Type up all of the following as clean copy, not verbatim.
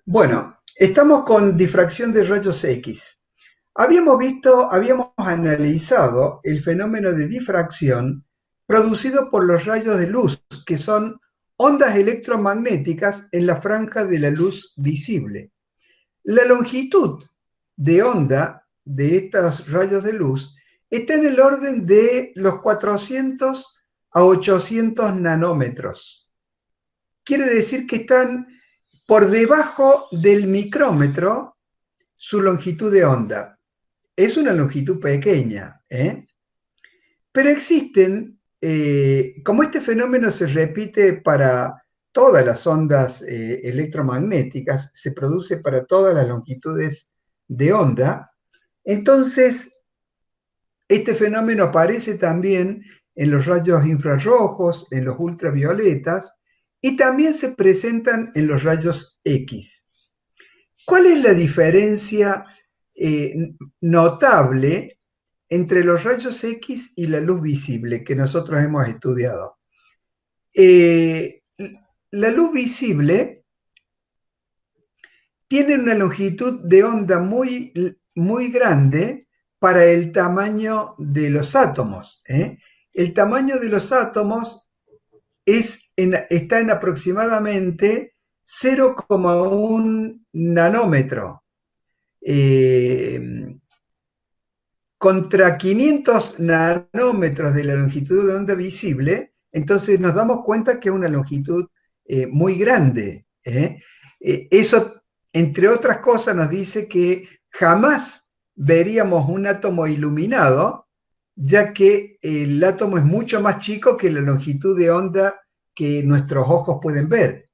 Bueno, estamos con difracción de rayos X. Habíamos analizado el fenómeno de difracción producido por los rayos de luz, que son ondas electromagnéticas en la franja de la luz visible. La longitud de onda de estos rayos de luz está en el orden de los 400 a 800 nanómetros. Quiere decir que están por debajo del micrómetro su longitud de onda. Es una longitud pequeña, ¿eh? Pero existen, como este fenómeno se repite para todas las ondas electromagnéticas, se produce para todas las longitudes de onda, entonces este fenómeno aparece también en los rayos infrarrojos, en los ultravioletas y también se presentan en los rayos X. ¿Cuál es la diferencia notable entre los rayos X y la luz visible que nosotros hemos estudiado? Eh, la luz visible tiene una longitud de onda muy grande para el tamaño de los átomos, ¿eh? El tamaño de los átomos está en aproximadamente 0,1 nanómetro. Eh, Contra 500 nanómetros de la longitud de onda visible, entonces nos damos cuenta que es una longitud muy grande. Eso, entre otras cosas, nos dice que jamás veríamos un átomo iluminado, ya que el átomo es mucho más chico que la longitud de onda que nuestros ojos pueden ver.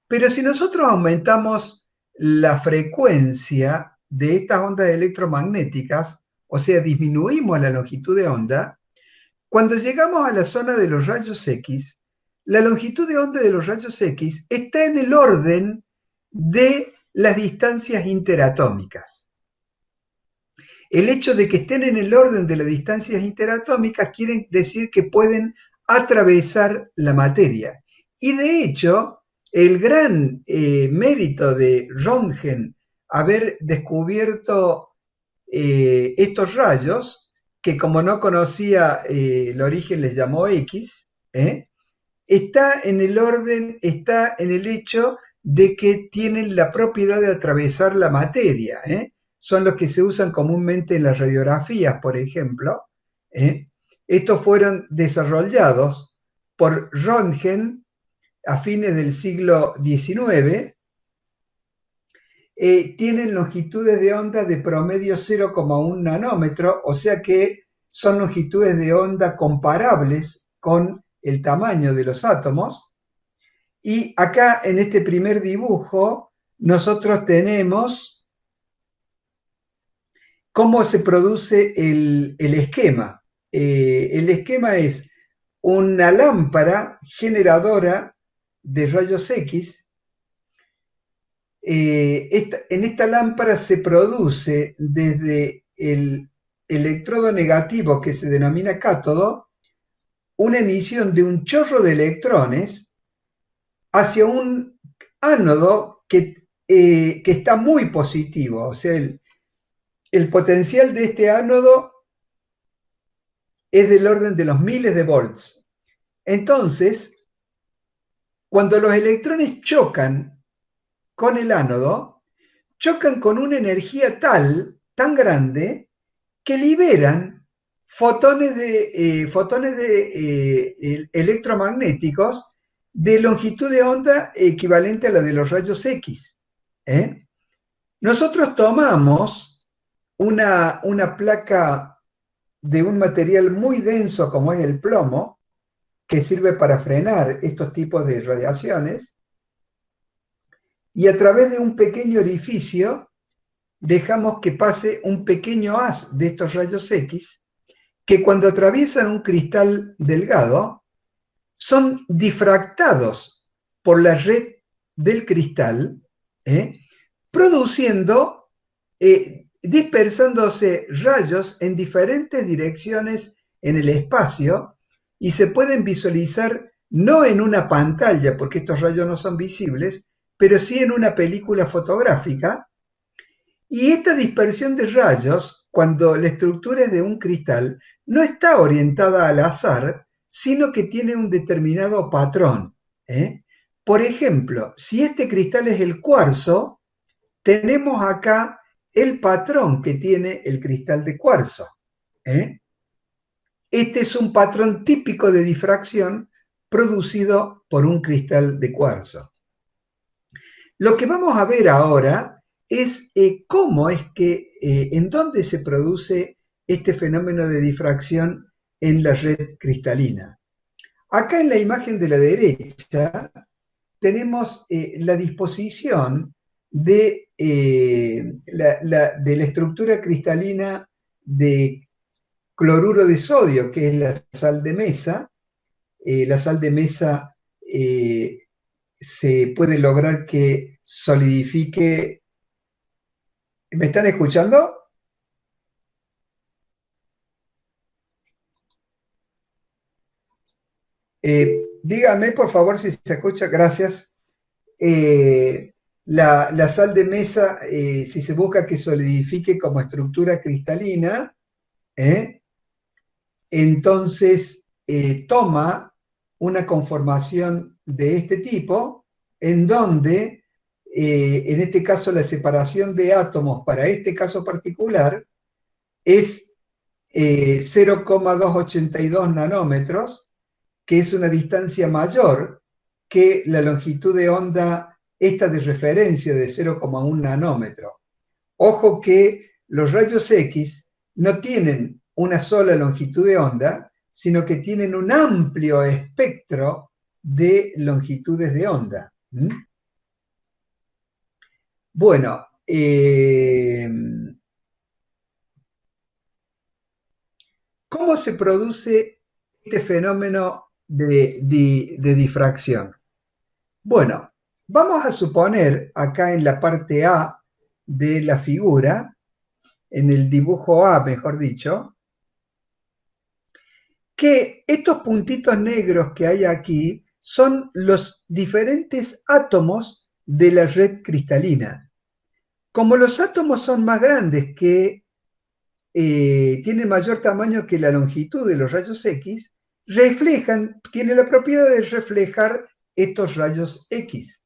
Pero si nosotros aumentamos la frecuencia de estas ondas electromagnéticas, o sea, disminuimos la longitud de onda, cuando llegamos a la zona de los rayos X, la longitud de onda de los rayos X está en el orden de las distancias interatómicas. El hecho de que estén en el orden de las distancias interatómicas quiere decir que pueden atravesar la materia. Y de hecho, el gran mérito de Röntgen haber descubierto estos rayos, que como no conocía el origen les llamó X, está en el orden, está en el hecho de que tienen la propiedad de atravesar la materia. Son los que se usan comúnmente en las radiografías, por ejemplo. Estos fueron desarrollados por Röntgen a fines del siglo XIX. Tienen longitudes de onda de promedio 0,1 nanómetro, o sea que son longitudes de onda comparables con el tamaño de los átomos. Y acá en este primer dibujo nosotros tenemos cómo se produce el esquema. El esquema es una lámpara generadora de rayos X. En esta lámpara se produce desde el electrodo negativo, que se denomina cátodo, una emisión de un chorro de electrones hacia un ánodo que está muy positivo. O sea, el potencial de este ánodo es del orden de los miles de volts. Entonces, cuando los electrones chocan con el ánodo, chocan con una energía tan grande, que liberan fotones electromagnéticos de longitud de onda equivalente a la de los rayos X. Nosotros tomamos una placa de un material muy denso como es el plomo, que sirve para frenar estos tipos de radiaciones, y a través de un pequeño orificio dejamos que pase un pequeño haz de estos rayos X, que cuando atraviesan un cristal delgado son difractados por la red del cristal, produciendo, dispersándose rayos en diferentes direcciones en el espacio, y se pueden visualizar no en una pantalla, porque estos rayos no son visibles, pero sí en una película fotográfica. Y esta dispersión de rayos, cuando la estructura es de un cristal, no está orientada al azar, sino que tiene un determinado patrón. ¿Eh? Por ejemplo, si este cristal es el cuarzo, tenemos acá el patrón que tiene el cristal de cuarzo. ¿Eh? Este es un patrón típico de difracción producido por un cristal de cuarzo. Lo que vamos a ver ahora es cómo es que, en dónde se produce este fenómeno de difracción en la red cristalina. Acá en la imagen de la derecha tenemos la disposición de la estructura cristalina de cloruro de sodio, que es la sal de mesa. La sal de mesa se puede lograr que solidifique. ¿Me están escuchando? Díganme por favor si se escucha, gracias. La sal de mesa, si se busca que solidifique como estructura cristalina, ¿eh? Entonces toma una conformación de este tipo, en donde, en este caso, la separación de átomos para este caso particular es 0,282 nanómetros, que es una distancia mayor que la longitud de onda esta de referencia de 0,1 nanómetro. Ojo que los rayos X no tienen una sola longitud de onda, sino que tienen un amplio espectro de longitudes de onda. ¿Mm? Bueno, ¿cómo se produce este fenómeno de difracción? Bueno, vamos a suponer acá en la parte A de la figura, en el dibujo A, mejor dicho, que estos puntitos negros que hay aquí son los diferentes átomos de la red cristalina. Como los átomos son más grandes, que tienen mayor tamaño que la longitud de los rayos X, tienen la propiedad de reflejar estos rayos X.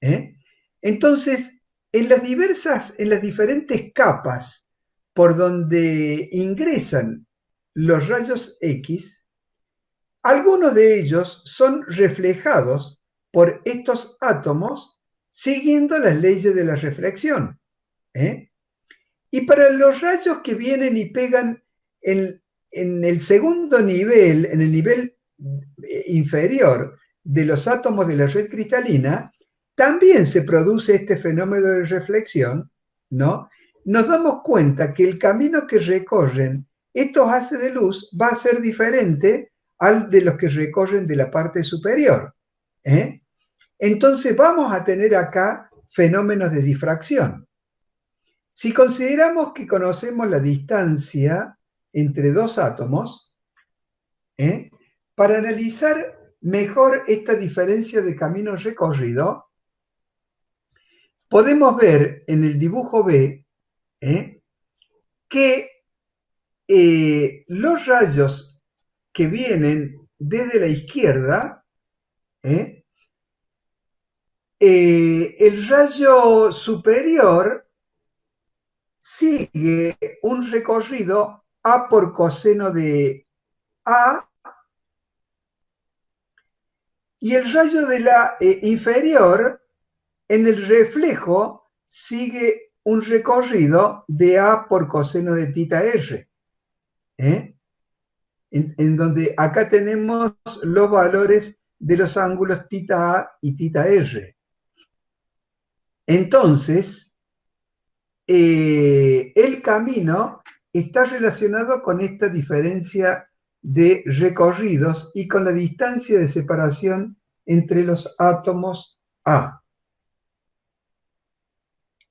¿Eh? Entonces, en las diferentes capas por donde ingresan los rayos X, algunos de ellos son reflejados por estos átomos siguiendo las leyes de la reflexión. ¿Eh? Y para los rayos que vienen y pegan en el segundo nivel, en el nivel inferior de los átomos de la red cristalina, también se produce este fenómeno de reflexión, ¿no? Nos damos cuenta que el camino que recorren estos haces de luz va a ser diferente al de los que recorren de la parte superior. ¿Eh? Entonces vamos a tener acá fenómenos de difracción. Si consideramos que conocemos la distancia entre dos átomos, ¿eh? Para analizar mejor esta diferencia de camino recorrido, podemos ver en el dibujo B ¿eh? que los rayos que vienen desde la izquierda, ¿eh? El rayo superior sigue un recorrido A por coseno de A, y el rayo de la inferior en el reflejo sigue un recorrido de A por coseno de tita R. ¿Eh? En donde acá tenemos los valores de los ángulos tita A y tita R. Entonces, el camino está relacionado con esta diferencia de recorridos y con la distancia de separación entre los átomos A.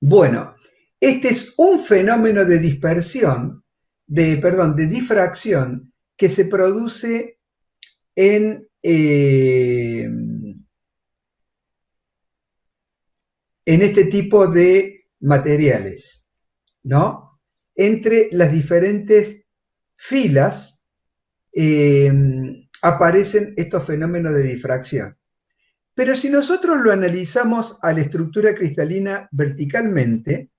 Bueno, este es un fenómeno de dispersión, de difracción, que se produce en en este tipo de materiales, ¿no? Entre las diferentes filas aparecen estos fenómenos de difracción. Pero si nosotros lo analizamos a la estructura cristalina verticalmente,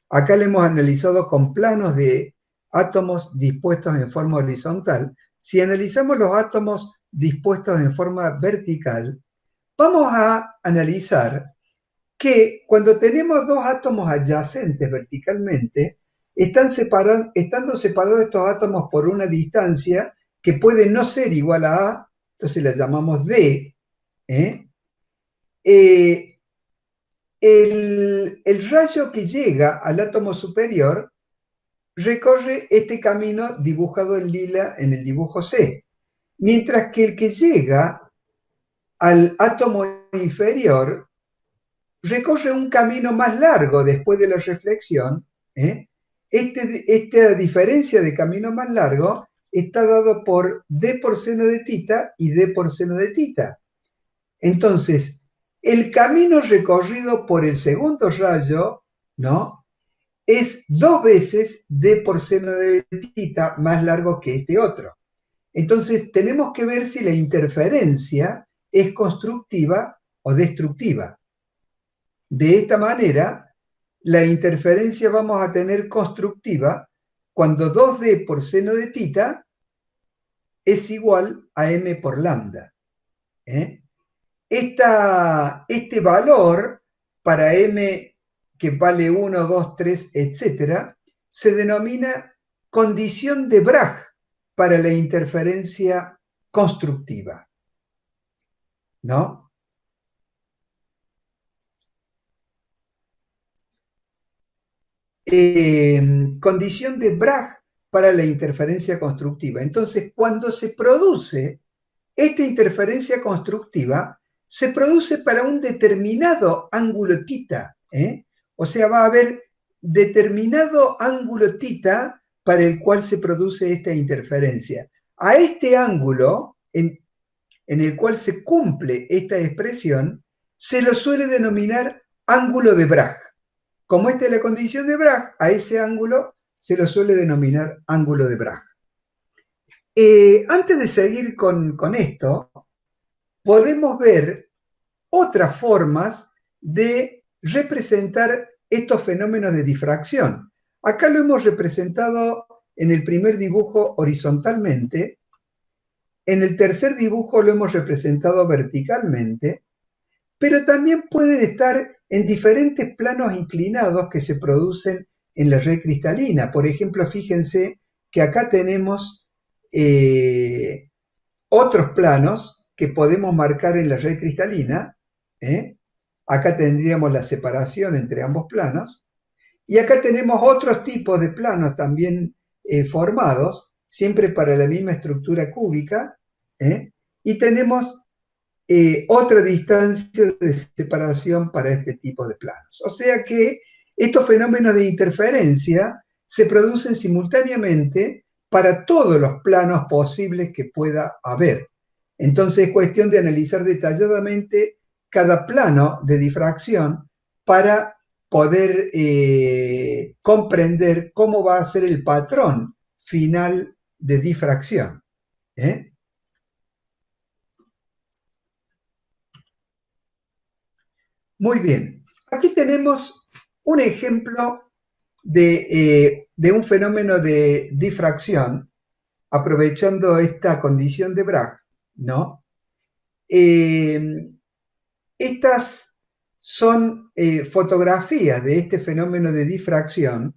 acá lo hemos analizado con planos de átomos dispuestos en forma horizontal. Si analizamos los átomos dispuestos en forma vertical, vamos a analizar que cuando tenemos dos átomos adyacentes verticalmente, estando separados estos átomos por una distancia que puede no ser igual a A, entonces la llamamos D, ¿eh? Eh, el rayo que llega al átomo superior recorre este camino dibujado en lila en el dibujo C, mientras que el que llega al átomo inferior recorre un camino más largo después de la reflexión. Esta diferencia de camino más largo está dado por D por seno de tita y D por seno de tita. Entonces, el camino recorrido por el segundo rayo, ¿no? Es 2 veces D por seno de tita más largo que este otro. Entonces, tenemos que ver si la interferencia es constructiva o destructiva. De esta manera, la interferencia vamos a tener constructiva cuando 2D por seno de tita es igual a m por lambda. Este valor para m que vale 1, 2, 3, etc., se denomina condición de Bragg para la interferencia constructiva, ¿no? Condición de Bragg para la interferencia constructiva. Entonces, cuando se produce esta interferencia constructiva, se produce para un determinado ángulo tita, o sea, va a haber determinado ángulo tita para el cual se produce esta interferencia. A este ángulo, en el cual se cumple esta expresión, se lo suele denominar ángulo de Bragg. Como esta es la condición de Bragg, a ese ángulo se lo suele denominar ángulo de Bragg. Antes de seguir con esto, podemos ver otras formas de representar estos fenómenos de difracción. Acá lo hemos representado en el primer dibujo horizontalmente, en el tercer dibujo lo hemos representado verticalmente, pero también pueden estar en diferentes planos inclinados que se producen en la red cristalina. Por ejemplo, fíjense que acá tenemos otros planos que podemos marcar en la red cristalina. Acá tendríamos la separación entre ambos planos. Y acá tenemos otros tipos de planos también formados, siempre para la misma estructura cúbica. Y tenemos otra distancia de separación para este tipo de planos. O sea que estos fenómenos de interferencia se producen simultáneamente para todos los planos posibles que pueda haber. Entonces es cuestión de analizar detalladamente cada plano de difracción para poder comprender cómo va a ser el patrón final de difracción. Muy bien, aquí tenemos un ejemplo de un fenómeno de difracción, aprovechando esta condición de Bragg, ¿no? Estas son fotografías de este fenómeno de difracción,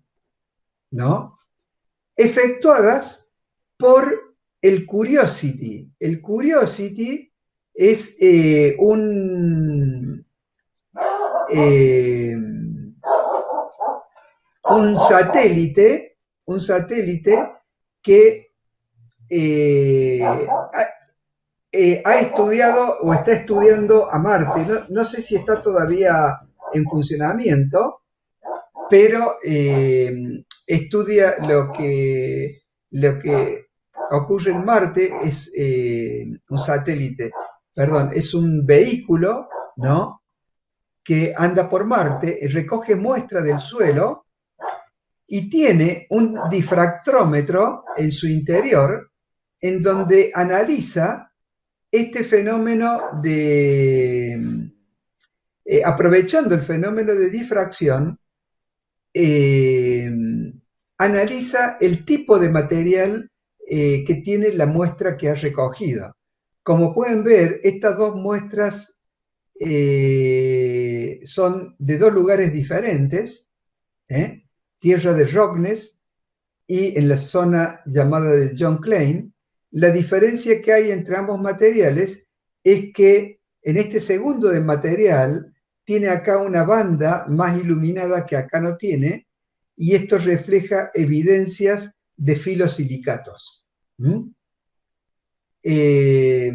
¿no? Efectuadas por el Curiosity. El Curiosity es un satélite que ha estudiado o está estudiando a Marte. No sé si está todavía en funcionamiento, pero estudia lo que ocurre en Marte. Es un satélite, perdón, es un vehículo, ¿no? que anda por Marte, recoge muestras del suelo y tiene un difractómetro en su interior en donde analiza este fenómeno aprovechando el fenómeno de difracción, eh, analiza el tipo de material que tiene la muestra que ha recogido. Como pueden ver, estas dos muestras son de dos lugares diferentes, tierra de Rocknes y en la zona llamada de John Klein. La diferencia que hay entre ambos materiales es que en este segundo de material tiene acá una banda más iluminada que acá no tiene, y esto refleja evidencias de filosilicatos. Es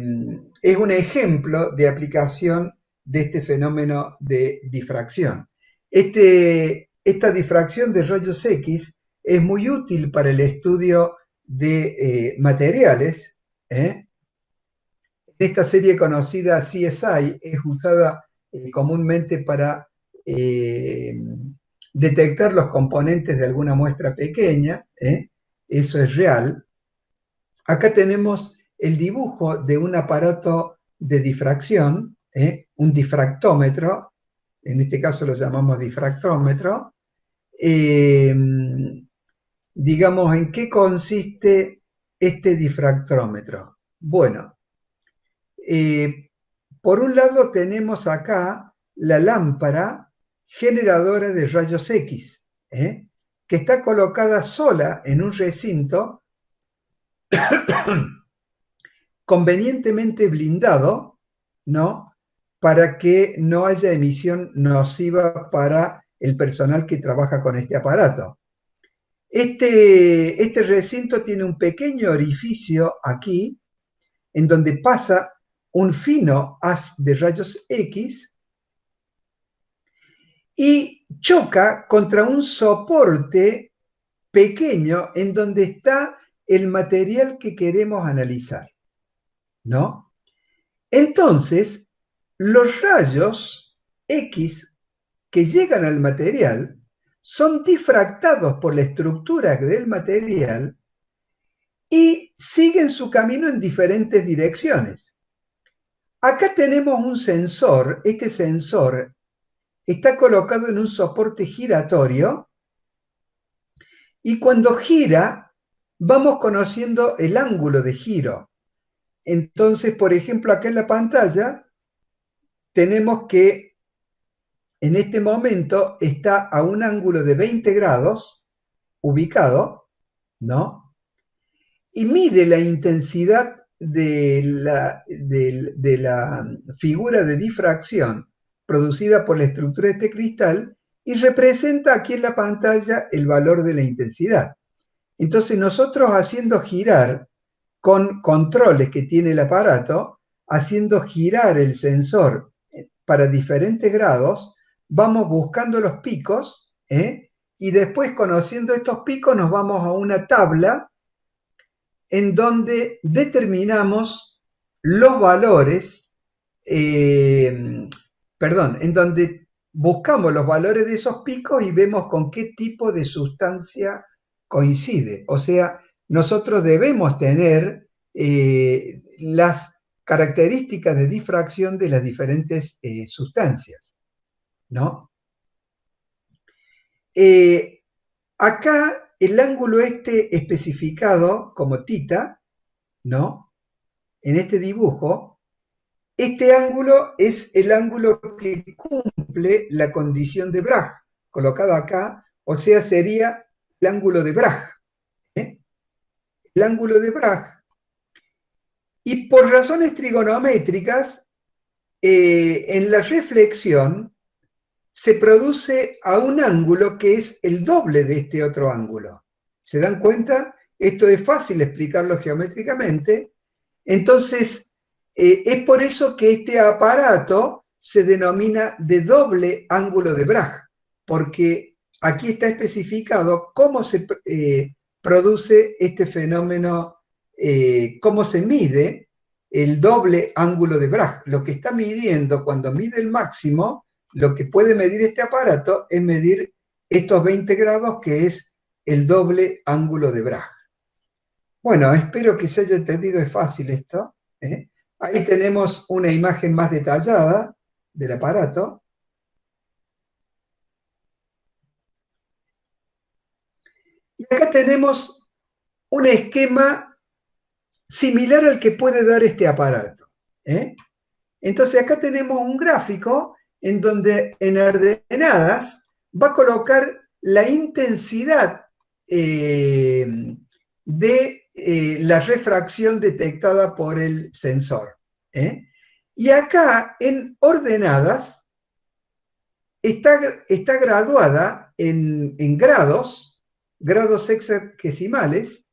un ejemplo de aplicación de este fenómeno de difracción. Esta difracción de rayos X es muy útil para el estudio de materiales. Esta serie conocida CSI es usada comúnmente para detectar los componentes de alguna muestra pequeña. Eso es real. Acá tenemos el dibujo de un aparato de difracción, un difractómetro, en este caso lo llamamos difractómetro. Digamos, ¿en qué consiste este difractómetro? Bueno, por un lado tenemos acá la lámpara generadora de rayos X, que está colocada sola en un recinto convenientemente blindado, ¿no? Para que no haya emisión nociva para el personal que trabaja con este aparato. Este recinto tiene un pequeño orificio aquí, en donde pasa un fino haz de rayos X y choca contra un soporte pequeño en donde está el material que queremos analizar, ¿no? Entonces, los rayos X que llegan al material son difractados por la estructura del material y siguen su camino en diferentes direcciones. Acá tenemos un sensor. Este sensor está colocado en un soporte giratorio y cuando gira vamos conociendo el ángulo de giro. Entonces, por ejemplo, acá en la pantalla tenemos que en este momento está a un ángulo de 20 grados ubicado, ¿no? Y mide la intensidad de la figura de difracción producida por la estructura de este cristal y representa aquí en la pantalla el valor de la intensidad. Entonces nosotros haciendo girar con controles que tiene el aparato, haciendo girar el sensor para diferentes grados, vamos buscando los picos, y después conociendo estos picos nos vamos a una tabla en donde determinamos los valores, en donde buscamos los valores de esos picos y vemos con qué tipo de sustancia coincide. O sea, nosotros debemos tener las características de difracción de las diferentes sustancias, ¿no? Acá el ángulo este especificado como tita, ¿no? En este dibujo, este ángulo es el ángulo que cumple la condición de Bragg, colocado acá, o sea, sería el ángulo de Bragg. El ángulo de Bragg. Y por razones trigonométricas, en la reflexión se produce a un ángulo que es el doble de este otro ángulo. ¿Se dan cuenta? Esto es fácil explicarlo geométricamente. Entonces, es por eso que este aparato se denomina de doble ángulo de Bragg, porque aquí está especificado cómo se produce este fenómeno, cómo se mide el doble ángulo de Bragg. Lo que está midiendo cuando mide el máximo lo que puede medir este aparato es medir estos 20 grados, que es el doble ángulo de Bragg. Bueno, espero que se haya entendido, es fácil esto, ¿eh? Ahí tenemos una imagen más detallada del aparato. Y acá tenemos un esquema similar al que puede dar este aparato, ¿eh? Entonces acá tenemos un gráfico en donde en ordenadas va a colocar la intensidad de la refracción detectada por el sensor, ¿eh? Y acá en ordenadas está graduada en grados hexagesimales,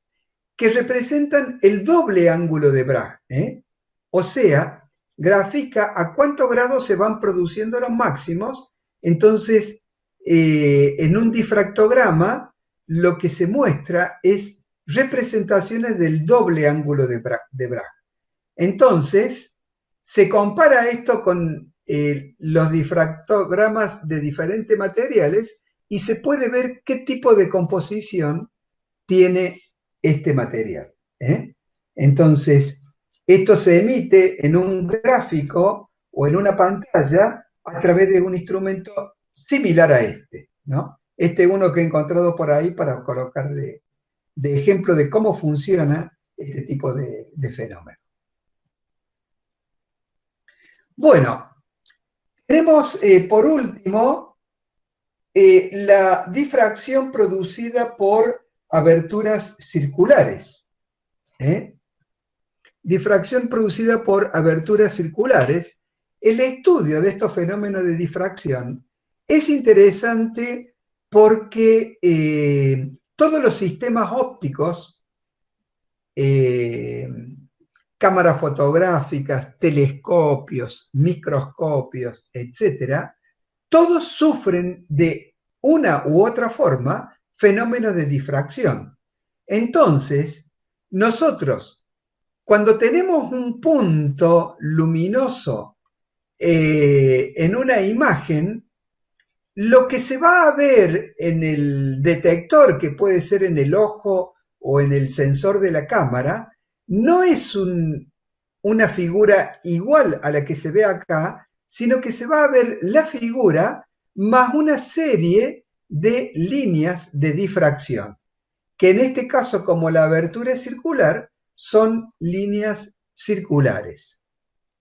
que representan el doble ángulo de Bragg, ¿eh? O sea, grafica a cuántos grados se van produciendo los máximos. Entonces, en un difractograma, lo que se muestra es representaciones del doble ángulo de Bragg. Entonces, se compara esto con los difractogramas de diferentes materiales y se puede ver qué tipo de composición tiene este material, ¿eh? Entonces, esto se emite en un gráfico o en una pantalla a través de un instrumento similar a este, ¿no? Este es uno que he encontrado por ahí para colocar de ejemplo de cómo funciona este tipo de fenómeno. Bueno, tenemos por último la difracción producida por aberturas circulares, ¿eh? Difracción producida por aberturas circulares. El estudio de estos fenómenos de difracción es interesante porque todos los sistemas ópticos, eh, cámaras fotográficas, telescopios, microscopios, etcétera, todos sufren de una u otra forma fenómenos de difracción. Entonces, nosotros, cuando tenemos un punto luminoso en una imagen, lo que se va a ver en el detector, que puede ser en el ojo o en el sensor de la cámara, no es una figura igual a la que se ve acá, sino que se va a ver la figura más una serie de líneas de difracción, que en este caso, como la abertura es circular, son líneas circulares,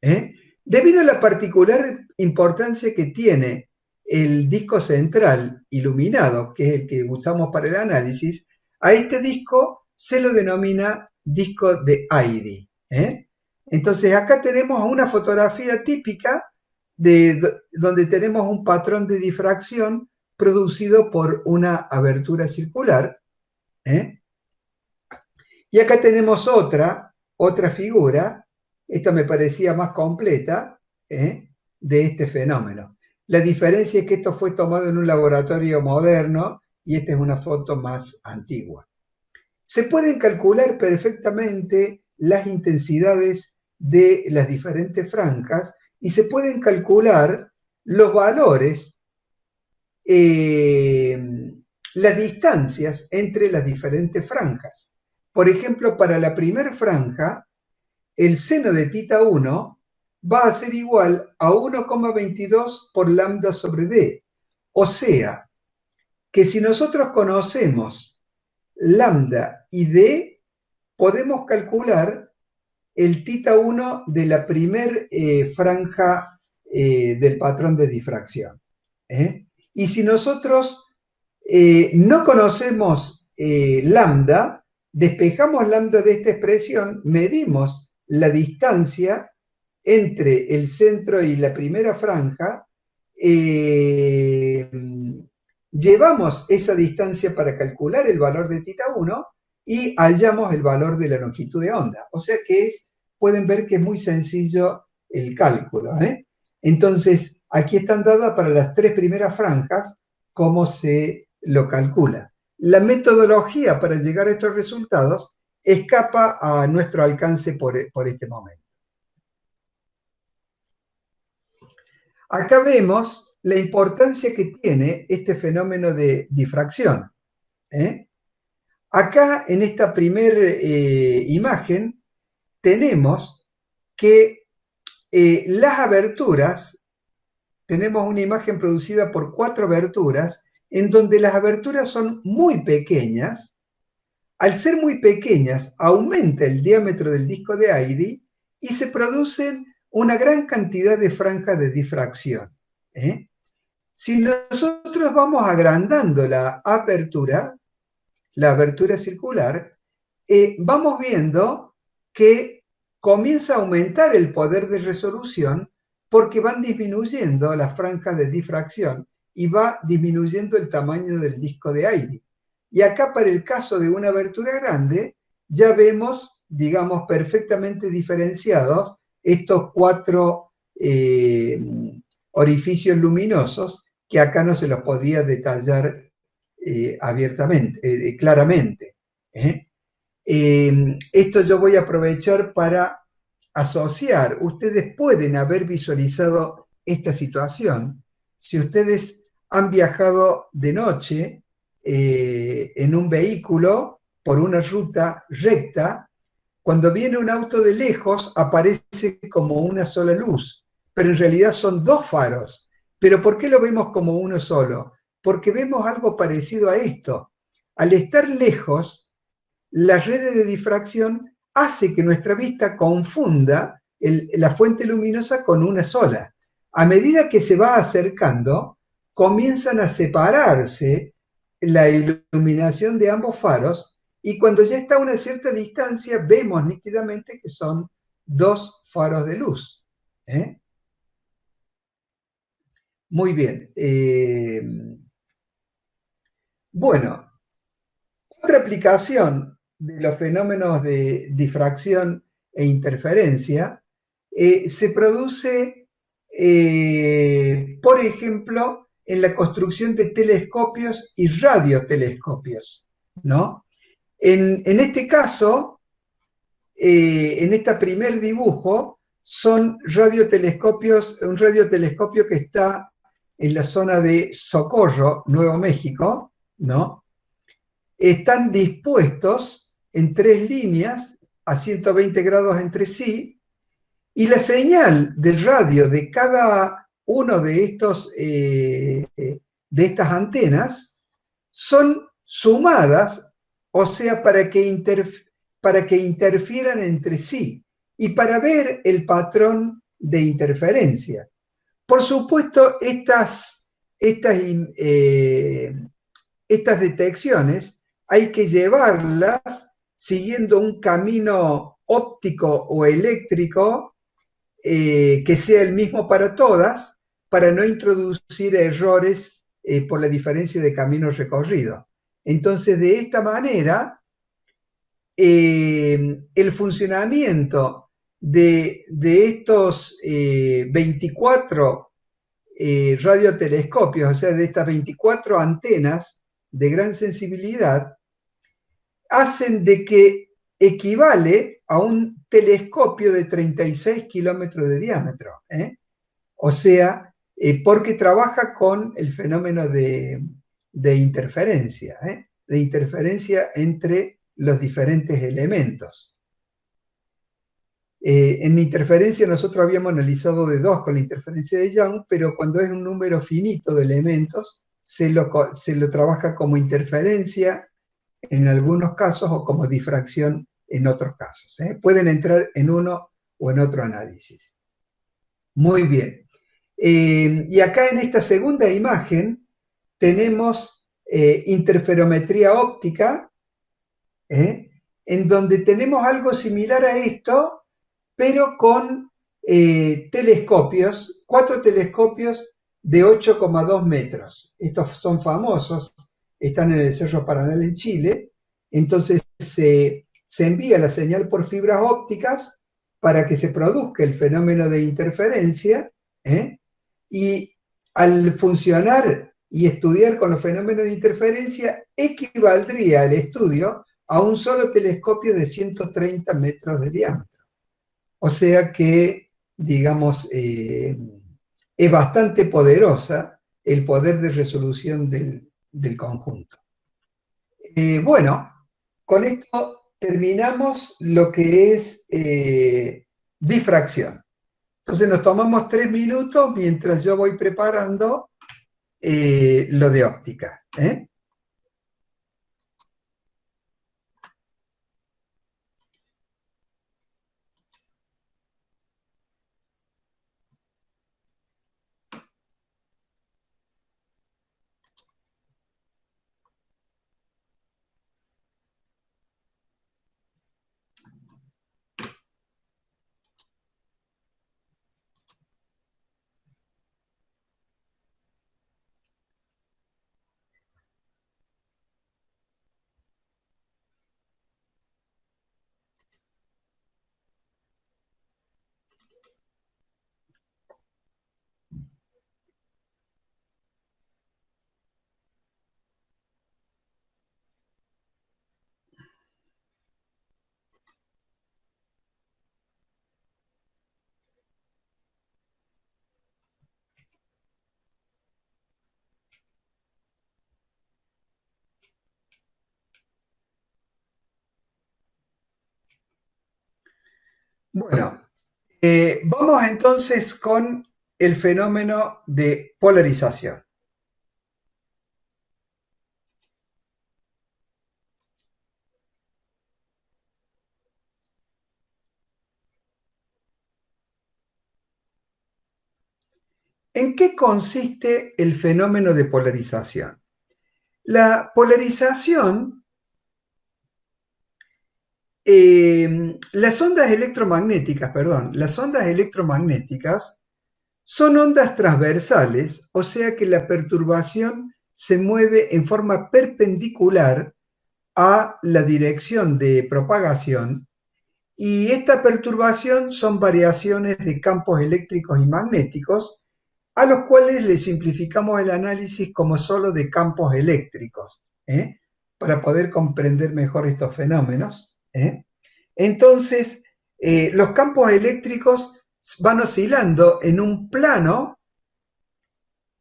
¿eh? Debido a la particular importancia que tiene el disco central iluminado, que es el que usamos para el análisis, a este disco se lo denomina disco de Airy, ¿eh? Entonces acá tenemos una fotografía típica donde tenemos un patrón de difracción producido por una abertura circular, ¿eh? Y acá tenemos otra figura, esta me parecía más completa, ¿eh? De este fenómeno. La diferencia es que esto fue tomado en un laboratorio moderno y esta es una foto más antigua. Se pueden calcular perfectamente las intensidades de las diferentes franjas y se pueden calcular los valores, las distancias entre las diferentes franjas. Por ejemplo, para la primera franja, el seno de tita 1 va a ser igual a 1,22 por lambda sobre d. O sea, que si nosotros conocemos lambda y d, podemos calcular el tita 1 de la primer franja del patrón de difracción, ¿eh? Y si nosotros no conocemos lambda, despejamos lambda de esta expresión, medimos la distancia entre el centro y la primera franja, llevamos esa distancia para calcular el valor de tita 1 y hallamos el valor de la longitud de onda. O sea que pueden ver que es muy sencillo el cálculo, ¿eh? Entonces, aquí están dadas para las tres primeras franjas cómo se lo calcula. La metodología para llegar a estos resultados escapa a nuestro alcance por este momento. Acá vemos la importancia que tiene este fenómeno de difracción. Acá, en esta primera imagen, tenemos que las aberturas, tenemos una imagen producida por 4 aberturas, en donde las aberturas son muy pequeñas. Al ser muy pequeñas, aumenta el diámetro del disco de Airy y se producen una gran cantidad de franjas de difracción. Si nosotros vamos agrandando la abertura circular, vamos viendo que comienza a aumentar el poder de resolución porque van disminuyendo las franjas de difracción y va disminuyendo el tamaño del disco de Airy. Y acá, para el caso de una abertura grande, ya vemos, digamos, perfectamente diferenciados estos 4 orificios luminosos que acá no se los podía detallar abiertamente, claramente. Esto yo voy a aprovechar para asociar. Ustedes pueden haber visualizado esta situación si ustedes han viajado de noche en un vehículo por una ruta recta. Cuando viene un auto de lejos aparece como una sola luz, pero en realidad son 2 faros. ¿Pero por qué lo vemos como uno solo? Porque vemos algo parecido a esto. Al estar lejos, la red de difracción hace que nuestra vista confunda la fuente luminosa con una sola. A medida que se va acercando, comienzan a separarse la iluminación de ambos faros, y cuando ya está a una cierta distancia, vemos nítidamente que son 2 faros de luz. Muy bien. Bueno, otra aplicación de los fenómenos de difracción e interferencia se produce, por ejemplo, en la construcción de telescopios y radiotelescopios, ¿no? En este caso, en este primer dibujo, son radiotelescopios, un radiotelescopio que está en la zona de Socorro, Nuevo México, ¿no? Están dispuestos en 3 líneas a 120 grados entre sí, y la señal del radio de cada uno de estas antenas son sumadas, o sea, para que interfieran entre sí y para ver el patrón de interferencia. Por supuesto, estas detecciones hay que llevarlas siguiendo un camino óptico o eléctrico que sea el mismo para todas, para no introducir errores por la diferencia de caminos recorridos. Entonces, de esta manera, el funcionamiento de estos 24 radiotelescopios, o sea, de estas 24 antenas de gran sensibilidad, hacen de que equivale a un telescopio de 36 kilómetros de diámetro. O sea, porque trabaja con el fenómeno de interferencia, de interferencia entre los diferentes elementos. En interferencia nosotros habíamos analizado de 2 con la interferencia de Young, pero cuando es un número finito de elementos, se lo trabaja como interferencia en algunos casos o como difracción en otros casos. Pueden entrar en uno o en otro análisis. Muy bien. Y acá en esta segunda imagen tenemos interferometría óptica, en donde tenemos algo similar a esto, pero con telescopios, 4 telescopios de 8,2 metros. Estos son famosos, están en el Cerro Paranal en Chile. Entonces se envía la señal por fibras ópticas para que se produzca el fenómeno de interferencia, y al funcionar y estudiar con los fenómenos de interferencia, equivaldría el estudio a un solo telescopio de 130 metros de diámetro. O sea que, digamos, es bastante poderosa el poder de resolución del conjunto. Bueno, con esto terminamos lo que es difracción. Entonces nos tomamos 3 minutos mientras yo voy preparando lo de óptica. Bueno, vamos entonces con el fenómeno de polarización. ¿En qué consiste el fenómeno de polarización? La polarización, las ondas electromagnéticas son ondas transversales, o sea que la perturbación se mueve en forma perpendicular a la dirección de propagación, y esta perturbación son variaciones de campos eléctricos y magnéticos, a los cuales le simplificamos el análisis como solo de campos eléctricos, para poder comprender mejor estos fenómenos. Entonces, los campos eléctricos van oscilando en un plano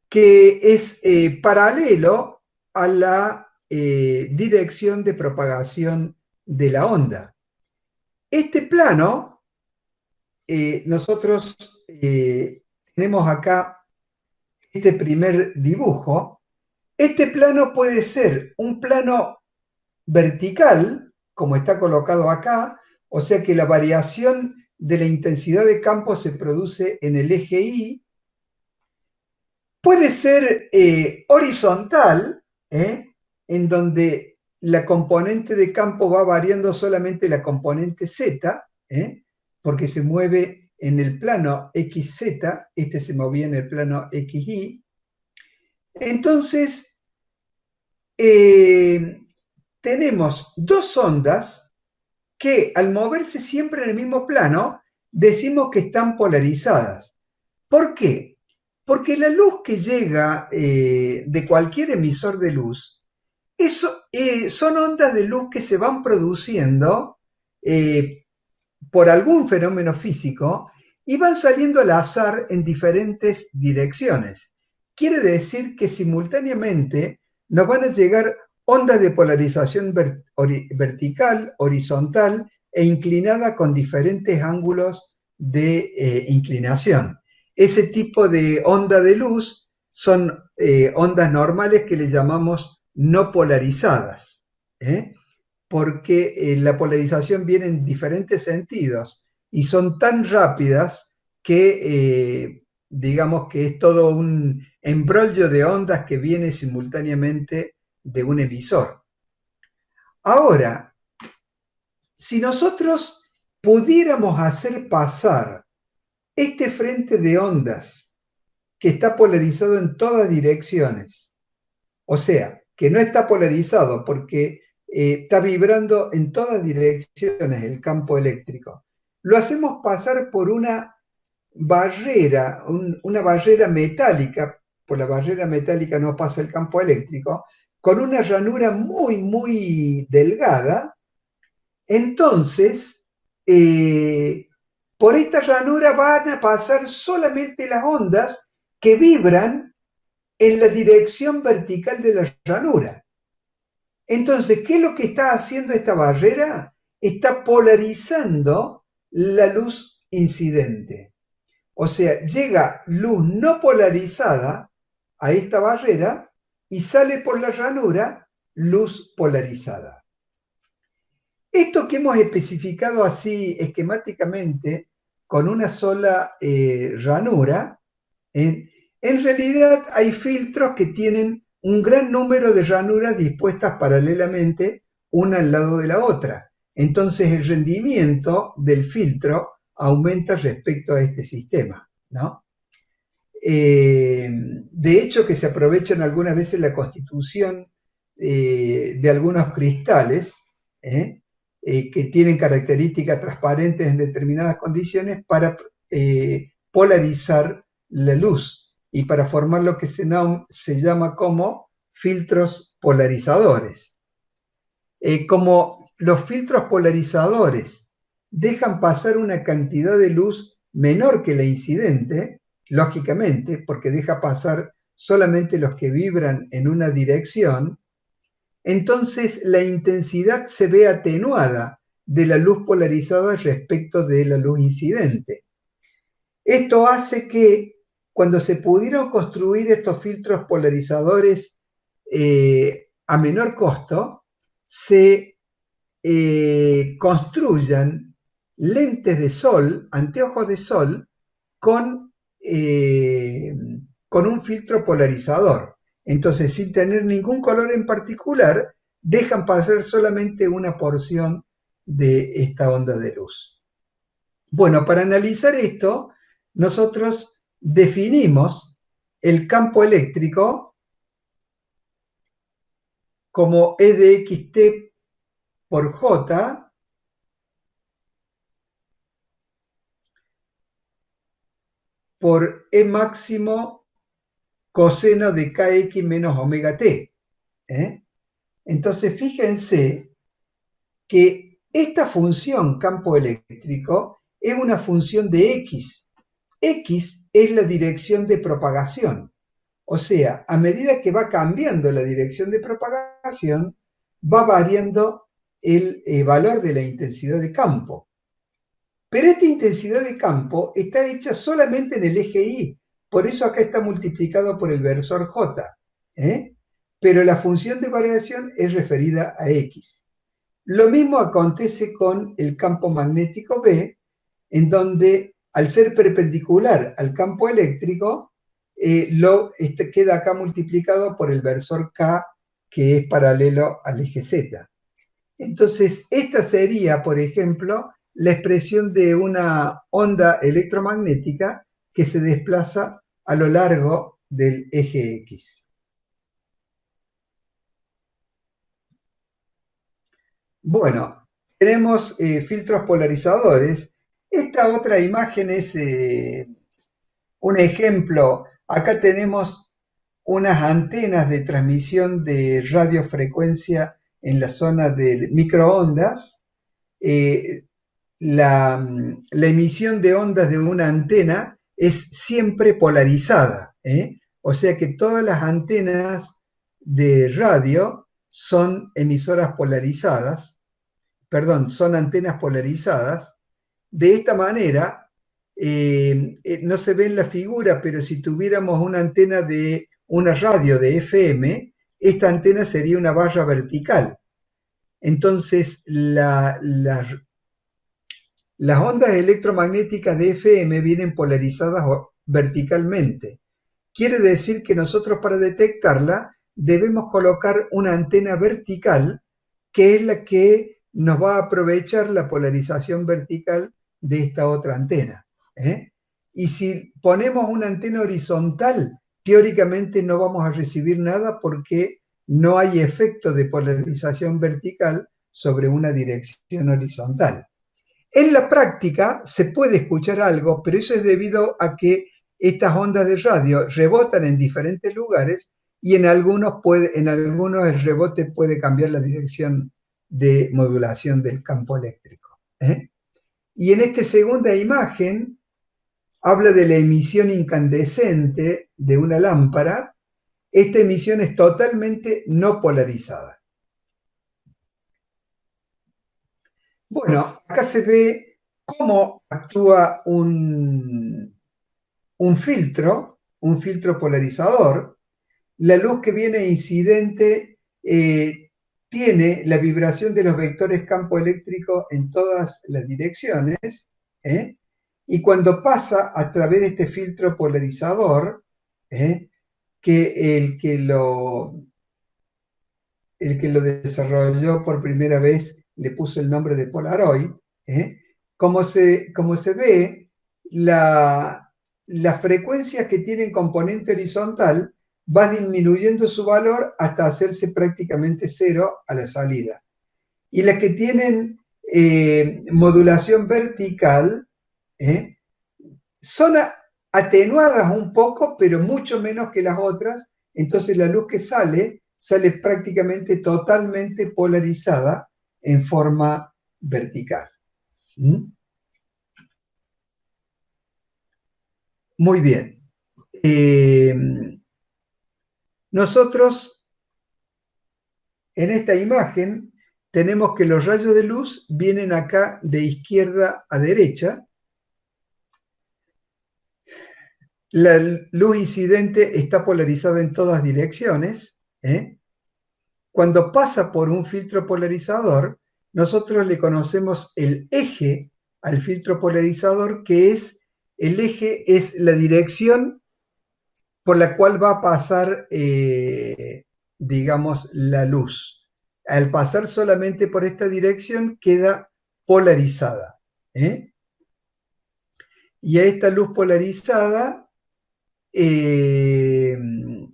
que es paralelo a la dirección de propagación de la onda. Este plano, nosotros tenemos acá este primer dibujo. Este plano puede ser un plano vertical, como está colocado acá, o sea que la variación de la intensidad de campo se produce en el eje Y. Puede ser horizontal, en donde la componente de campo va variando solamente la componente Z, porque se mueve en el plano XZ, este se movía en el plano XY. Entonces, tenemos dos ondas que al moverse siempre en el mismo plano, decimos que están polarizadas. ¿Por qué? Porque la luz que llega de cualquier emisor de luz, son ondas de luz que se van produciendo por algún fenómeno físico y van saliendo al azar en diferentes direcciones. Quiere decir que simultáneamente nos van a llegar ondas de polarización vertical, horizontal e inclinada con diferentes ángulos de inclinación. Ese tipo de onda de luz son ondas normales que le llamamos no polarizadas, porque la polarización viene en diferentes sentidos y son tan rápidas que digamos que es todo un embrollo de ondas que viene simultáneamente de un emisor. Ahora, si nosotros pudiéramos hacer pasar este frente de ondas que está polarizado en todas direcciones, o sea, que no está polarizado porque está vibrando en todas direcciones el campo eléctrico, lo hacemos pasar por una barrera, una barrera metálica, por la barrera metálica no pasa el campo eléctrico, con una ranura muy, muy delgada. Entonces, por esta ranura van a pasar solamente las ondas que vibran en la dirección vertical de la ranura. Entonces, ¿qué es lo que está haciendo esta barrera? Está polarizando la luz incidente. O sea, llega luz no polarizada a esta barrera y sale por la ranura luz polarizada. Esto que hemos especificado así esquemáticamente con una sola ranura, en realidad hay filtros que tienen un gran número de ranuras dispuestas paralelamente una al lado de la otra. Entonces el rendimiento del filtro aumenta respecto a este sistema, ¿no? De hecho, que se aprovechan algunas veces la constitución de algunos cristales ¿eh? Que tienen características transparentes en determinadas condiciones para polarizar la luz y para formar lo que se llama como filtros polarizadores. Como los filtros polarizadores dejan pasar una cantidad de luz menor que la incidente, lógicamente, porque deja pasar solamente los que vibran en una dirección, entonces la intensidad se ve atenuada de la luz polarizada respecto de la luz incidente. Esto hace que cuando se pudieron construir estos filtros polarizadores a menor costo, se construyan lentes de sol, anteojos de sol, eh, con un filtro polarizador. Entonces, sin tener ningún color en particular, dejan pasar solamente una porción de esta onda de luz. Bueno, para analizar esto, nosotros definimos el campo eléctrico como E de xt por J por E máximo coseno de kx menos omega t. Entonces, fíjense que esta función campo eléctrico es una función de x. X es la dirección de propagación. O sea, a medida que va cambiando la dirección de propagación, va variando el valor de la intensidad de campo. Pero esta intensidad de campo está hecha solamente en el eje Y, por eso acá está multiplicado por el versor J. Pero la función de variación es referida a X. Lo mismo acontece con el campo magnético B, en donde al ser perpendicular al campo eléctrico, queda acá multiplicado por el versor K, que es paralelo al eje Z. Entonces, esta sería, por ejemplo, la expresión de una onda electromagnética que se desplaza a lo largo del eje X. Bueno, tenemos filtros polarizadores. Esta otra imagen es un ejemplo. Acá tenemos unas antenas de transmisión de radiofrecuencia en la zona de microondas. Eh, la emisión de ondas de una antena es siempre polarizada, O sea que todas las antenas de radio son emisoras polarizadas, perdón, son antenas polarizadas. De esta manera, no se ve en la figura, pero si tuviéramos una antena de una radio de FM, esta antena sería una barra vertical. Entonces, las ondas electromagnéticas de FM vienen polarizadas verticalmente. Quiere decir que nosotros para detectarla debemos colocar una antena vertical que es la que nos va a aprovechar la polarización vertical de esta otra antena. Y si ponemos una antena horizontal, teóricamente no vamos a recibir nada porque no hay efecto de polarización vertical sobre una dirección horizontal. En la práctica se puede escuchar algo, pero eso es debido a que estas ondas de radio rebotan en diferentes lugares y en algunos el rebote puede cambiar la dirección de modulación del campo eléctrico. Y en esta segunda imagen habla de la emisión incandescente de una lámpara esta emisión es totalmente no polarizada. Bueno, acá se ve cómo actúa un filtro polarizador. La luz que viene incidente tiene la vibración de los vectores campo eléctrico en todas las direcciones, ¿eh? Y cuando pasa a través de este filtro polarizador, que el que lo desarrolló por primera vez le puso el nombre de Polaroid, como se ve, las frecuencias que tienen componente horizontal va disminuyendo su valor hasta hacerse prácticamente cero a la salida. Y las que tienen modulación vertical son atenuadas un poco, pero mucho menos que las otras. Entonces la luz que sale prácticamente totalmente polarizada en forma vertical. ¿Mm? Muy bien. Nosotros en esta imagen tenemos que los rayos de luz vienen acá de izquierda a derecha. La luz incidente está polarizada en todas direcciones. Cuando pasa por un filtro polarizador, nosotros le conocemos el eje al filtro polarizador, que es el eje, es la dirección por la cual va a pasar, digamos, la luz. Al pasar solamente por esta dirección queda polarizada. Y a esta luz polarizada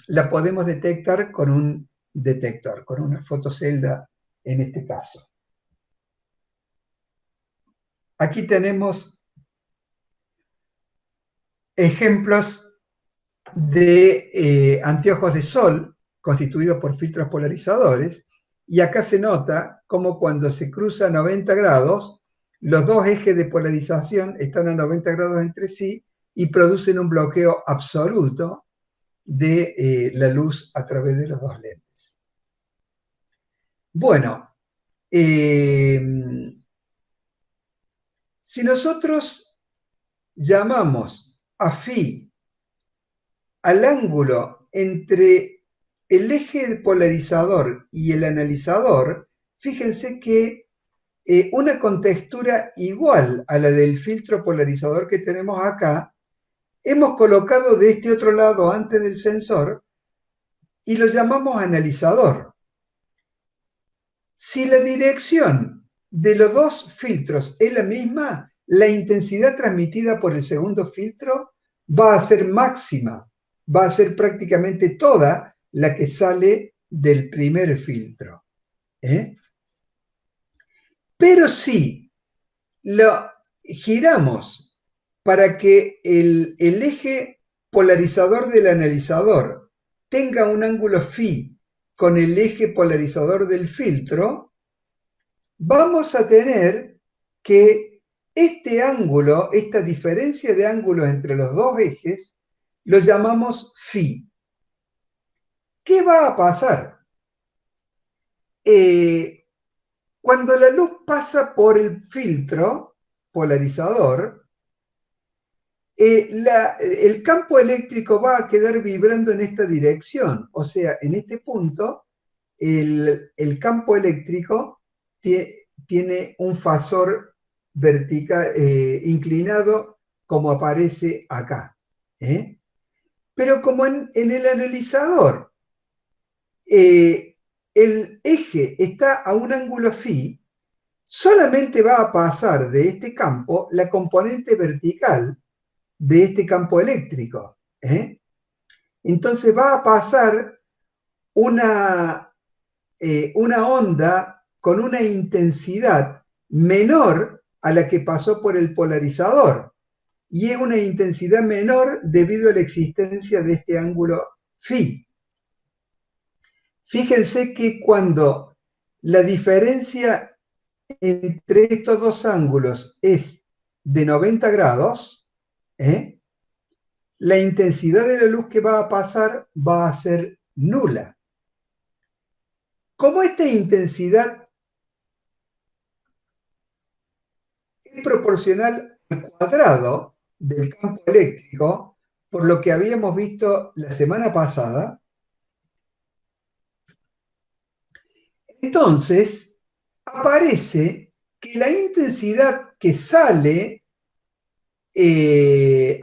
la podemos detectar con un detector, con una fotocelda en este caso. Aquí tenemos ejemplos de anteojos de sol constituidos por filtros polarizadores, y acá se nota cómo cuando se cruza a 90 grados, los dos ejes de polarización están a 90 grados entre sí y producen un bloqueo absoluto de la luz a través de los dos lentes. Bueno, si nosotros llamamos a phi al ángulo entre el eje polarizador y el analizador, fíjense que una contextura igual a la del filtro polarizador que tenemos acá, hemos colocado de este otro lado antes del sensor y lo llamamos analizador. Si la dirección de los dos filtros es la misma, la intensidad transmitida por el segundo filtro va a ser máxima, va a ser prácticamente toda la que sale del primer filtro. Pero si lo giramos para que el eje polarizador del analizador tenga un ángulo phi con el eje polarizador del filtro, vamos a tener que este ángulo, esta diferencia de ángulos entre los dos ejes, lo llamamos phi. ¿Qué va a pasar? Cuando la luz pasa por el filtro polarizador, el campo eléctrico va a quedar vibrando en esta dirección. O sea, en este punto, el campo eléctrico tiene un fasor vertical, inclinado, como aparece acá. Pero como en el analizador el eje está a un ángulo phi, solamente va a pasar de este campo la componente vertical de este campo eléctrico. Entonces va a pasar una onda con una intensidad menor a la que pasó por el polarizador, y es una intensidad menor debido a la existencia de este ángulo phi. Fíjense que cuando la diferencia entre estos dos ángulos es de 90 grados, la intensidad de la luz que va a pasar va a ser nula. Como esta intensidad es proporcional al cuadrado del campo eléctrico, por lo que habíamos visto la semana pasada, entonces aparece que la intensidad que sale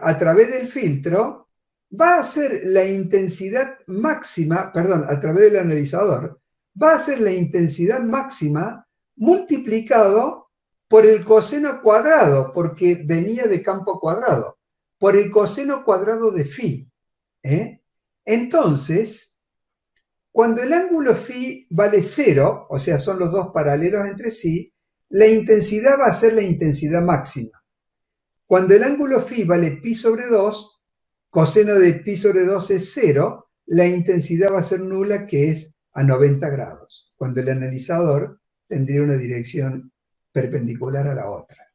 a través del filtro va a ser la intensidad máxima, perdón, a través del analizador, va a ser la intensidad máxima multiplicado por el coseno cuadrado, porque venía de campo cuadrado, por el coseno cuadrado de phi. Entonces, cuando el ángulo phi vale 0, o sea, son los dos paralelos entre sí, la intensidad va a ser la intensidad máxima. Cuando el ángulo phi vale pi sobre 2, coseno de pi sobre 2 es 0, la intensidad va a ser nula, que es a 90 grados, cuando el analizador tendría una dirección perpendicular a la otra.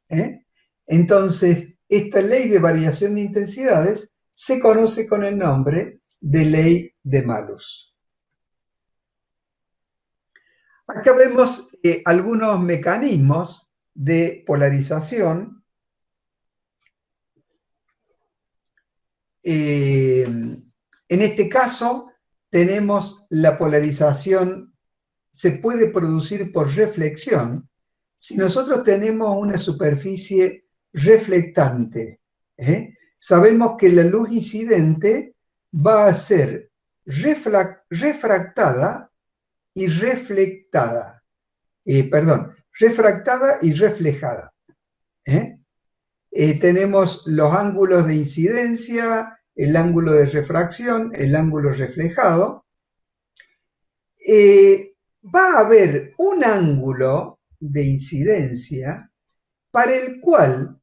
Entonces, esta ley de variación de intensidades se conoce con el nombre de ley de Malus. Acá vemos algunos mecanismos de polarización. En este caso, tenemos la polarización, se puede producir por reflexión. Si nosotros tenemos una superficie reflectante, sabemos que la luz incidente va a ser refractada y reflectada. Refractada y reflejada. Tenemos los ángulos de incidencia, el ángulo de refracción, el ángulo reflejado. Va a haber un ángulo de incidencia para el cual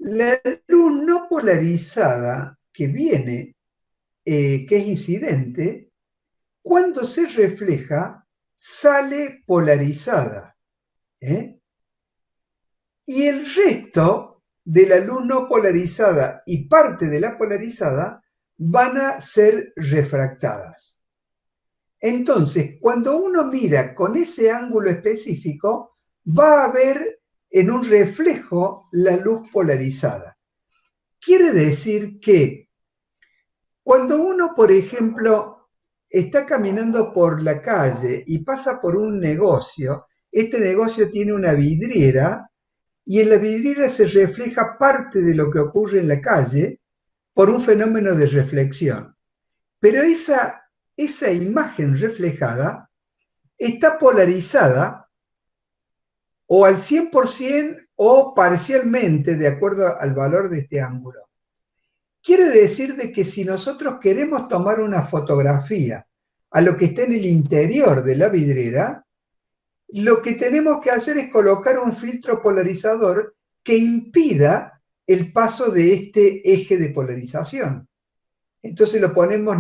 la luz no polarizada que viene, que es incidente, cuando se refleja, sale polarizada. Y el resto de la luz no polarizada y parte de la polarizada van a ser refractadas. Entonces, cuando uno mira con ese ángulo específico, va a ver en un reflejo la luz polarizada. Quiere decir que cuando uno, por ejemplo, está caminando por la calle y pasa por un negocio, este negocio tiene una vidriera y en la vidriera se refleja parte de lo que ocurre en la calle por un fenómeno de reflexión. Pero esa imagen reflejada está polarizada o al 100% o parcialmente de acuerdo al valor de este ángulo. Quiere decir de que si nosotros queremos tomar una fotografía a lo que está en el interior de la vidriera, lo que tenemos que hacer es colocar un filtro polarizador que impida el paso de este eje de polarización. Entonces lo ponemos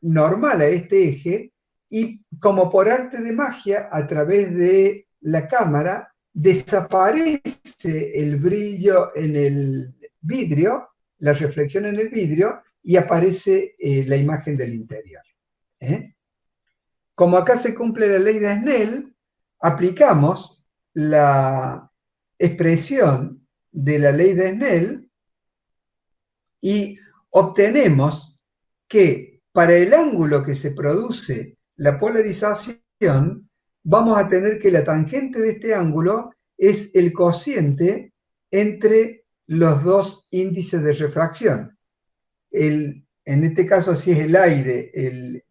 normal a este eje y como por arte de magia, a través de la cámara, desaparece el brillo en el vidrio, la reflexión en el vidrio, y aparece la imagen del interior. Como acá se cumple la ley de Snell, aplicamos la expresión de la ley de Snell y obtenemos que para el ángulo que se produce la polarización, vamos a tener que la tangente de este ángulo es el cociente entre los dos índices de refracción. En este caso, si es el aire, el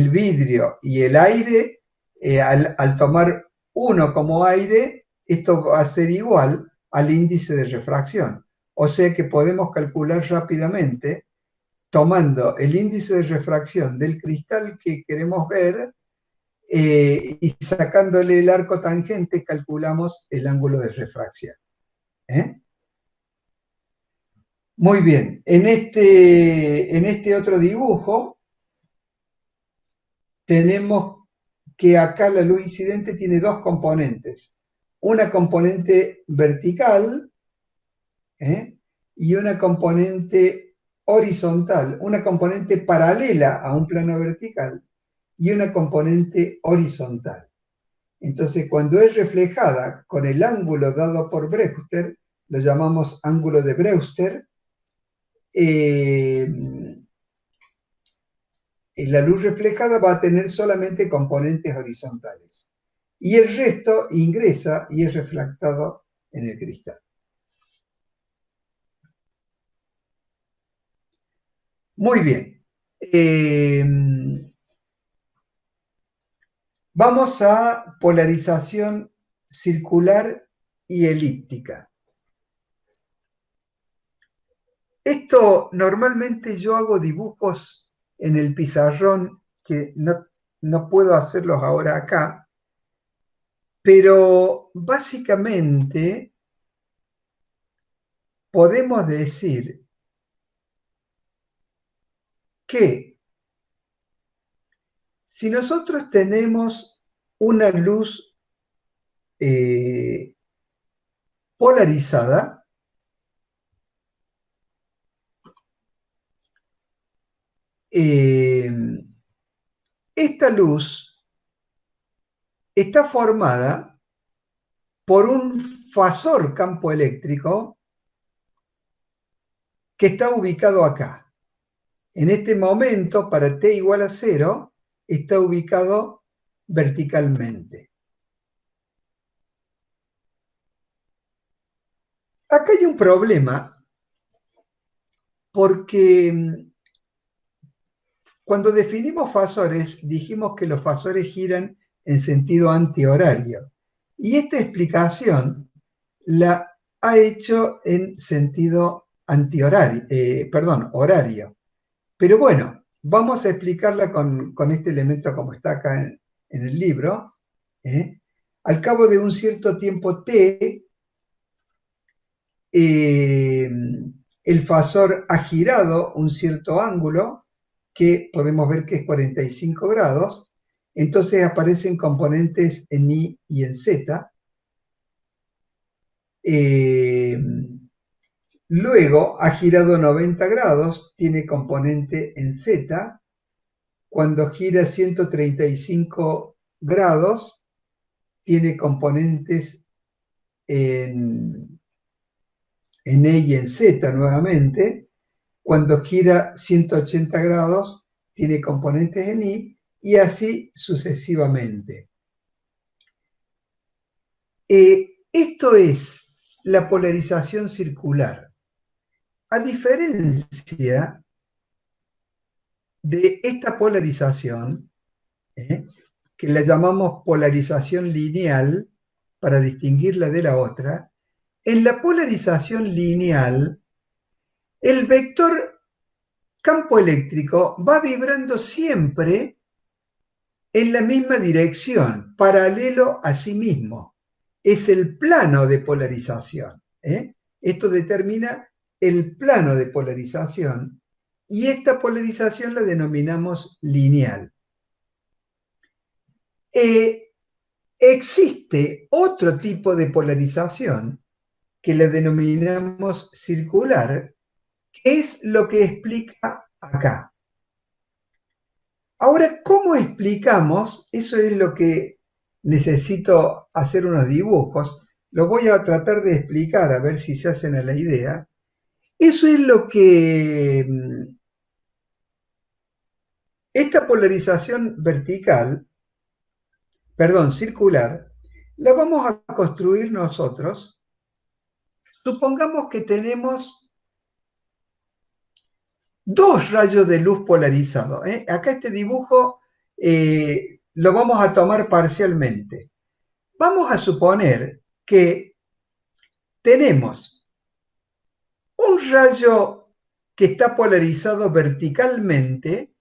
vidrio y el aire, al tomar uno como aire, esto va a ser igual al índice de refracción. O sea que podemos calcular rápidamente, tomando el índice de refracción del cristal que queremos ver y sacándole el arco tangente, calculamos el ángulo de refracción. Muy bien, en este otro dibujo tenemos que acá la luz incidente tiene dos componentes. Una componente vertical y una componente horizontal, una componente paralela a un plano vertical y una componente horizontal. Entonces, cuando es reflejada con el ángulo dado por Brewster, lo llamamos ángulo de Brewster, la luz reflejada va a tener solamente componentes horizontales. Y el resto ingresa y es reflectado en el cristal. Muy bien. Vamos a polarización circular y elíptica. Esto normalmente yo hago dibujos en el pizarrón que no puedo hacerlos ahora acá, pero básicamente podemos decir que si nosotros tenemos una luz polarizada, esta luz está formada por un fasor campo eléctrico que está ubicado acá. En este momento, para t igual a 0, está ubicado verticalmente. Acá hay un problema, porque cuando definimos fasores, dijimos que los fasores giran en sentido antihorario. Y esta explicación la ha hecho en sentido antihorario, horario. Pero bueno, vamos a explicarla con este elemento como está acá en el libro. Al cabo de un cierto tiempo t, el fasor ha girado un cierto ángulo, que podemos ver que es 45 grados, entonces aparecen componentes en I y en Z. Luego ha girado 90 grados, tiene componente en Z. Cuando gira 135 grados, tiene componentes en E y en Z nuevamente. Cuando gira 180 grados, tiene componentes en I, y así sucesivamente. Esto es la polarización circular. A diferencia de esta polarización, que la llamamos polarización lineal, para distinguirla de la otra, en la polarización lineal, el vector campo eléctrico va vibrando siempre en la misma dirección, paralelo a sí mismo. Es el plano de polarización. Esto determina el plano de polarización, y esta polarización la denominamos lineal. Existe otro tipo de polarización que la denominamos circular, que es lo que explica acá. Ahora, ¿cómo explicamos? Eso es lo que necesito hacer unos dibujos. Lo voy a tratar de explicar a ver si se hacen a la idea. Eso es lo que esta polarización circular, la vamos a construir nosotros. Supongamos que tenemos dos rayos de luz polarizados. Acá este dibujo lo vamos a tomar parcialmente. Vamos a suponer que tenemos un rayo que está polarizado verticalmente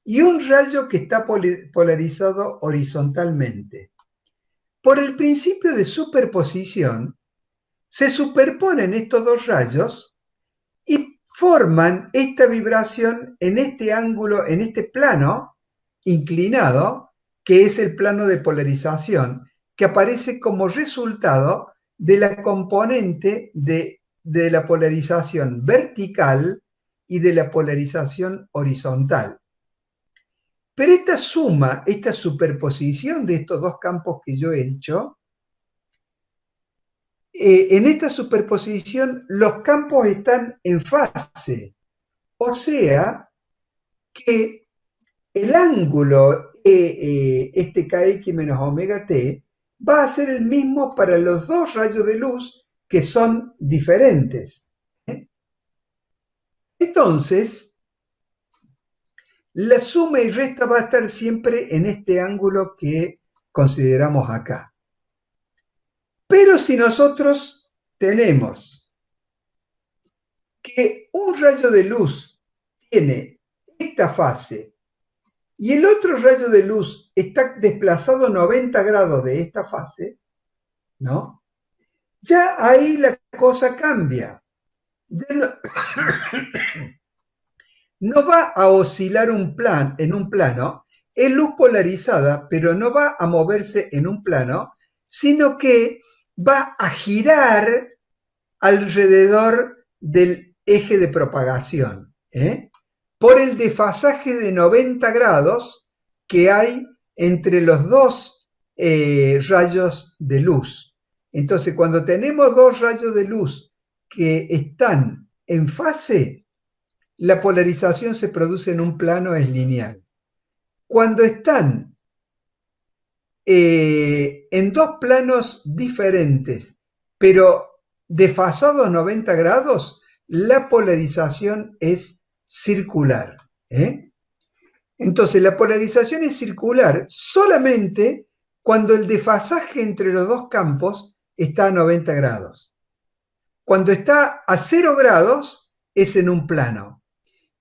y un rayo que está polarizado horizontalmente. Por el principio de superposición, se superponen estos dos rayos y forman esta vibración en este ángulo, en este plano inclinado, que es el plano de polarización, que aparece como resultado de la componente de la polarización vertical y de la polarización horizontal. Pero esta suma, esta superposición de estos dos campos que yo he hecho, en esta superposición los campos están en fase, o sea que el ángulo este kx menos omega t va a ser el mismo para los dos rayos de luz que son diferentes. Entonces, la suma y resta va a estar siempre en este ángulo que consideramos acá. Pero si nosotros tenemos que un rayo de luz tiene esta fase y el otro rayo de luz está desplazado 90 grados de esta fase, ¿no? Ya ahí la cosa cambia. No va a oscilar en un plano, es luz polarizada, pero no va a moverse en un plano, sino que va a girar alrededor del eje de propagación, por el desfasaje de 90 grados que hay entre los dos rayos de luz. Entonces, cuando tenemos dos rayos de luz que están en fase, la polarización se produce en un plano, es lineal. Cuando están en dos planos diferentes, pero desfasados 90 grados, la polarización es circular. Entonces, la polarización es circular solamente cuando el desfasaje entre los dos campos está a 90 grados. Cuando está a 0 grados, es en un plano.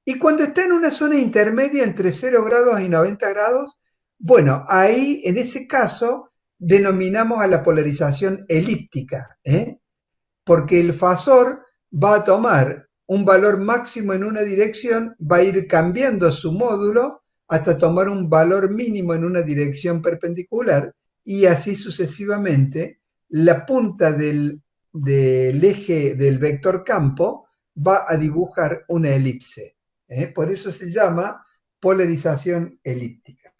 Y cuando está en una zona intermedia entre 0 grados y 90 grados, bueno, ahí en ese caso denominamos a la polarización elíptica, porque el fasor va a tomar un valor máximo en una dirección, va a ir cambiando su módulo hasta tomar un valor mínimo en una dirección perpendicular y así sucesivamente. La punta del eje del vector campo va a dibujar una elipse. Por eso se llama polarización elíptica.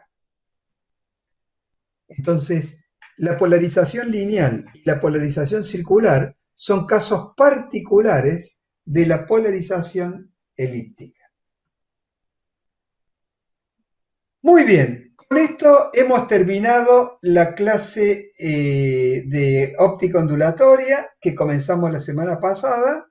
Entonces, la polarización lineal y la polarización circular son casos particulares de la polarización elíptica. Muy bien, con esto hemos terminado la clase de óptica ondulatoria que comenzamos la semana pasada.